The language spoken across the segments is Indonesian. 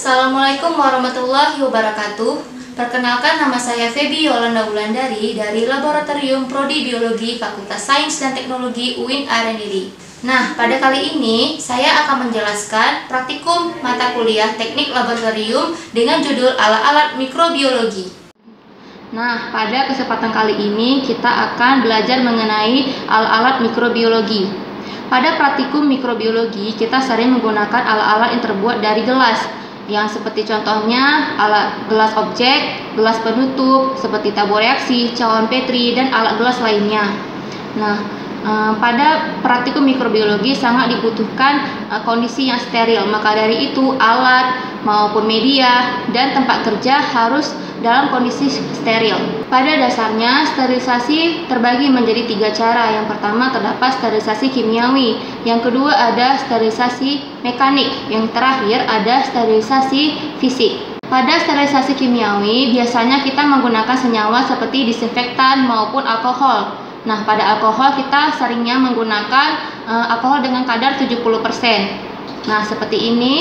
Assalamualaikum warahmatullahi wabarakatuh. Perkenalkan, nama saya Feby Yolanda Wulandari dari Laboratorium Prodi Biologi Fakultas Sains dan Teknologi UIN Arendiri. Nah, pada kali ini saya akan menjelaskan praktikum mata kuliah Teknik Laboratorium dengan judul Alat-alat Mikrobiologi. Nah, pada kesempatan kali ini kita akan belajar mengenai alat-alat mikrobiologi. Pada praktikum mikrobiologi, kita sering menggunakan alat-alat yang terbuat dari gelas, yang seperti contohnya alat gelas objek, gelas penutup, seperti tabur reaksi, cawan Petri, dan alat gelas lainnya. Nah, pada praktikum mikrobiologi sangat dibutuhkan kondisi yang steril, maka dari itu alat maupun media dan tempat kerja harus dalam kondisi steril. Pada dasarnya, sterilisasi terbagi menjadi 3 cara. Yang pertama terdapat sterilisasi kimiawi, yang kedua ada sterilisasi mekanik, yang terakhir ada sterilisasi fisik. Pada sterilisasi kimiawi, biasanya kita menggunakan senyawa seperti disinfektan maupun alkohol. Nah, pada alkohol kita seringnya menggunakan alkohol dengan kadar 70%. Nah, seperti ini.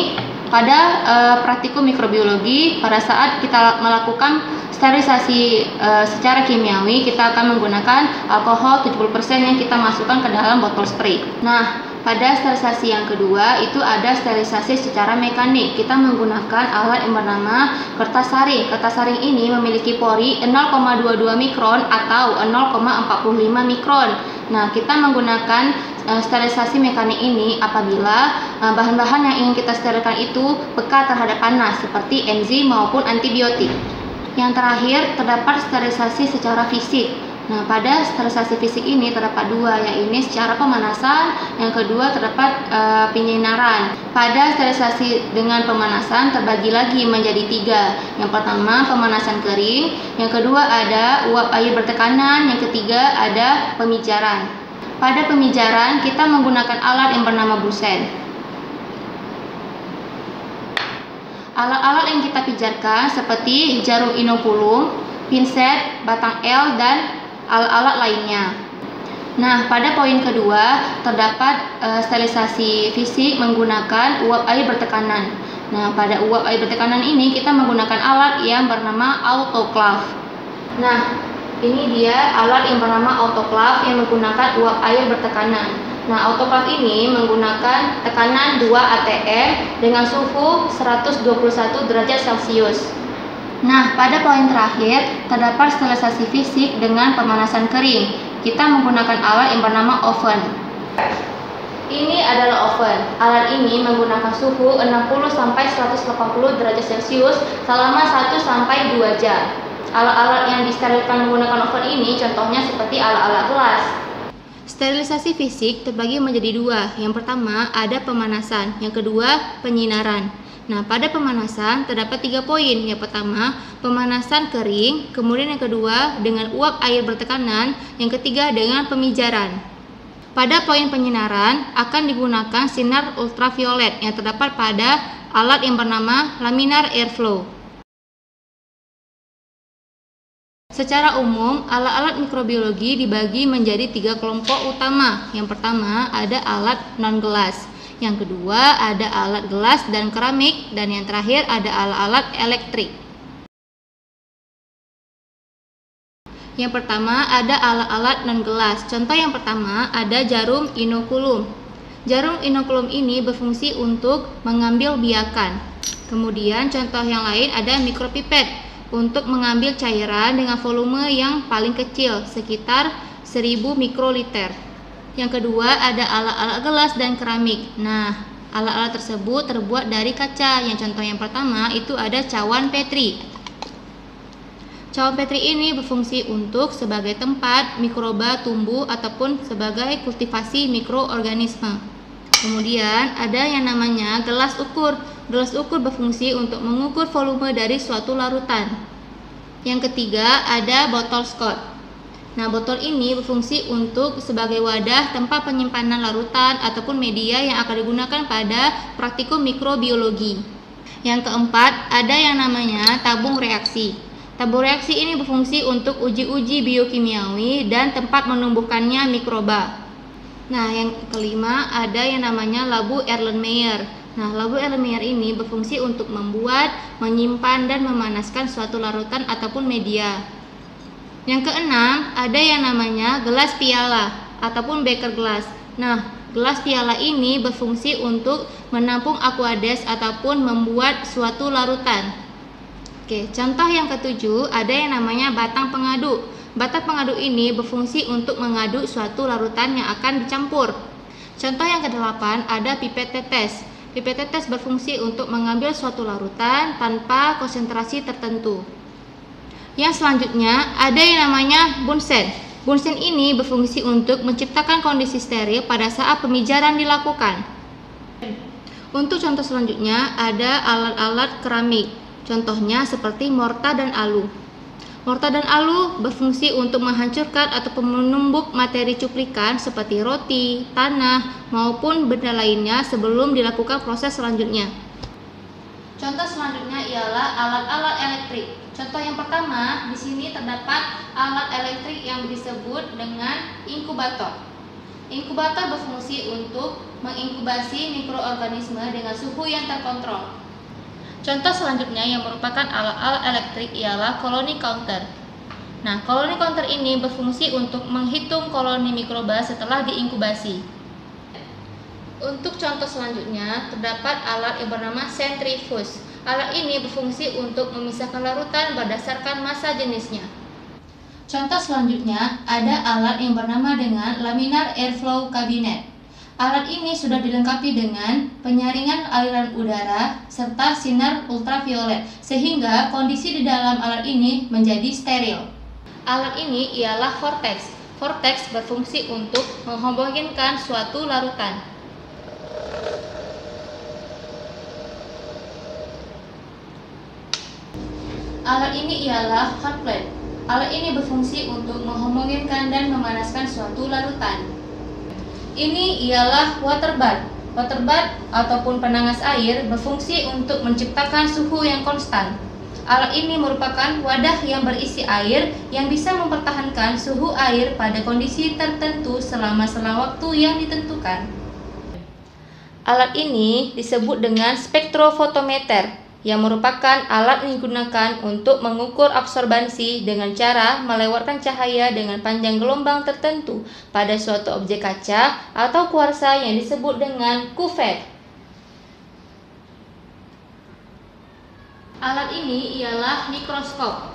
Pada praktikum mikrobiologi, pada saat kita melakukan sterilisasi secara kimiawi, kita akan menggunakan alkohol 70% yang kita masukkan ke dalam botol spray. Nah, pada sterilisasi yang kedua itu ada sterilisasi secara mekanik. Kita menggunakan alat yang bernama kertas saring. Kertas saring ini memiliki pori 0,22 mikron atau 0,45 mikron. Nah, kita menggunakan sterilisasi mekanik ini apabila bahan-bahan yang ingin kita sterilkan itu peka terhadap panas seperti enzim maupun antibiotik. Yang terakhir terdapat sterilisasi secara fisik. Nah, pada sterilisasi fisik ini terdapat 2, yaitu secara pemanasan, yang kedua terdapat penyinaran. Pada sterilisasi dengan pemanasan terbagi lagi menjadi 3. Yang pertama pemanasan kering, yang kedua ada uap air bertekanan, yang ketiga ada pemijaran. Pada pemijaran kita menggunakan alat yang bernama brusen. Alat-alat yang kita pijarkan seperti jarum inokulum, pinset, batang L, dan alat-alat lainnya. Nah, pada poin kedua terdapat sterilisasi fisik menggunakan uap air bertekanan. Nah, pada uap air bertekanan ini kita menggunakan alat yang bernama autoclave. Nah, ini dia alat yang bernama autoclave yang menggunakan uap air bertekanan. Nah, autoclave ini menggunakan tekanan 2 atm dengan suhu 121 derajat Celcius. Nah, pada poin terakhir terdapat sterilisasi fisik dengan pemanasan kering. Kita menggunakan alat yang bernama oven. Ini adalah oven. Alat ini menggunakan suhu 60-180 derajat Celcius selama 1-2 jam. Alat-alat yang disterilkan menggunakan oven ini contohnya seperti alat-alat gelas. Sterilisasi fisik terbagi menjadi 2. Yang pertama ada pemanasan, yang kedua penyinaran. Nah, pada pemanasan terdapat 3 poin. Yang pertama, pemanasan kering, kemudian yang kedua dengan uap air bertekanan, yang ketiga dengan pemijaran. Pada poin penyinaran akan digunakan sinar ultraviolet yang terdapat pada alat yang bernama laminar airflow. Secara umum, alat-alat mikrobiologi dibagi menjadi 3 kelompok utama. Yang pertama ada alat non-gelas. Yang kedua ada alat gelas dan keramik, dan yang terakhir ada alat-alat elektrik. Yang pertama ada alat-alat non-gelas. Contoh yang pertama ada jarum inokulum. Jarum inokulum ini berfungsi untuk mengambil biakan. Kemudian contoh yang lain ada mikropipet untuk mengambil cairan dengan volume yang paling kecil, sekitar 1000 mikroliter. Yang kedua ada alat-alat gelas dan keramik. Nah, alat-alat tersebut terbuat dari kaca. Yang contoh yang pertama itu ada cawan Petri. Cawan Petri ini berfungsi untuk sebagai tempat mikroba tumbuh ataupun sebagai kultivasi mikroorganisme. Kemudian ada yang namanya gelas ukur. Gelas ukur berfungsi untuk mengukur volume dari suatu larutan. Yang ketiga ada botol Scott. Nah, botol ini berfungsi untuk sebagai wadah tempat penyimpanan larutan ataupun media yang akan digunakan pada praktikum mikrobiologi. Yang keempat ada yang namanya tabung reaksi. Tabung reaksi ini berfungsi untuk uji-uji biokimiawi dan tempat menumbuhkannya mikroba. Nah, yang kelima ada yang namanya labu Erlenmeyer. Nah, labo ilmiah ini berfungsi untuk membuat, menyimpan, dan memanaskan suatu larutan ataupun media. Yang keenam, ada yang namanya gelas piala ataupun beker gelas. Nah, gelas piala ini berfungsi untuk menampung aqueous ataupun membuat suatu larutan. Oke, contoh yang ketujuh, ada yang namanya batang pengaduk. Batang pengaduk ini berfungsi untuk mengaduk suatu larutan yang akan dicampur. Contoh yang kedelapan, ada pipet tetes. Pipet tetes berfungsi untuk mengambil suatu larutan tanpa konsentrasi tertentu. Yang selanjutnya ada yang namanya bunsen. Bunsen ini berfungsi untuk menciptakan kondisi steril pada saat pemijaran dilakukan. Untuk contoh selanjutnya ada alat-alat keramik. Contohnya seperti mortar dan alu. Mortar dan alu berfungsi untuk menghancurkan ataupun menumbuk materi cuplikan seperti roti, tanah, maupun benda lainnya sebelum dilakukan proses selanjutnya. Contoh selanjutnya ialah alat-alat elektrik. Contoh yang pertama, di sini terdapat alat elektrik yang disebut dengan inkubator. Inkubator berfungsi untuk menginkubasi mikroorganisme dengan suhu yang terkontrol. Contoh selanjutnya yang merupakan alat-alat elektrik ialah koloni counter. Nah, koloni counter ini berfungsi untuk menghitung koloni mikroba setelah diinkubasi. Untuk contoh selanjutnya, terdapat alat yang bernama centrifuge. Alat ini berfungsi untuk memisahkan larutan berdasarkan massa jenisnya. Contoh selanjutnya, ada alat yang bernama dengan laminar airflow cabinet. Alat ini sudah dilengkapi dengan penyaringan aliran udara serta sinar ultraviolet, sehingga kondisi di dalam alat ini menjadi steril. Alat ini ialah vortex. Vortex berfungsi untuk menghomogenkan suatu larutan. Alat ini ialah hot plate. Alat ini berfungsi untuk menghomogenkan dan memanaskan suatu larutan. Ini ialah water bath. Water bath ataupun penangas air berfungsi untuk menciptakan suhu yang konstan. Alat ini merupakan wadah yang berisi air yang bisa mempertahankan suhu air pada kondisi tertentu selama waktu yang ditentukan. Alat ini disebut dengan spektrofotometer, yang merupakan alat yang digunakan untuk mengukur absorbansi dengan cara melewatkan cahaya dengan panjang gelombang tertentu pada suatu objek kaca atau kuarsa yang disebut dengan kuvet. Alat ini ialah mikroskop.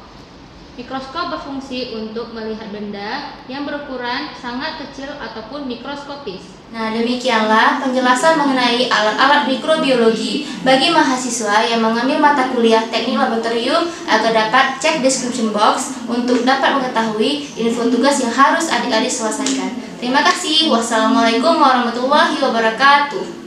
Mikroskop berfungsi untuk melihat benda yang berukuran sangat kecil ataupun mikroskopis. Nah, demikianlah penjelasan mengenai alat-alat mikrobiologi bagi mahasiswa yang mengambil mata kuliah teknik laboratorium agar dapat cek description box untuk dapat mengetahui info tugas yang harus adik-adik selesaikan. Terima kasih. Wassalamualaikum warahmatullahi wabarakatuh.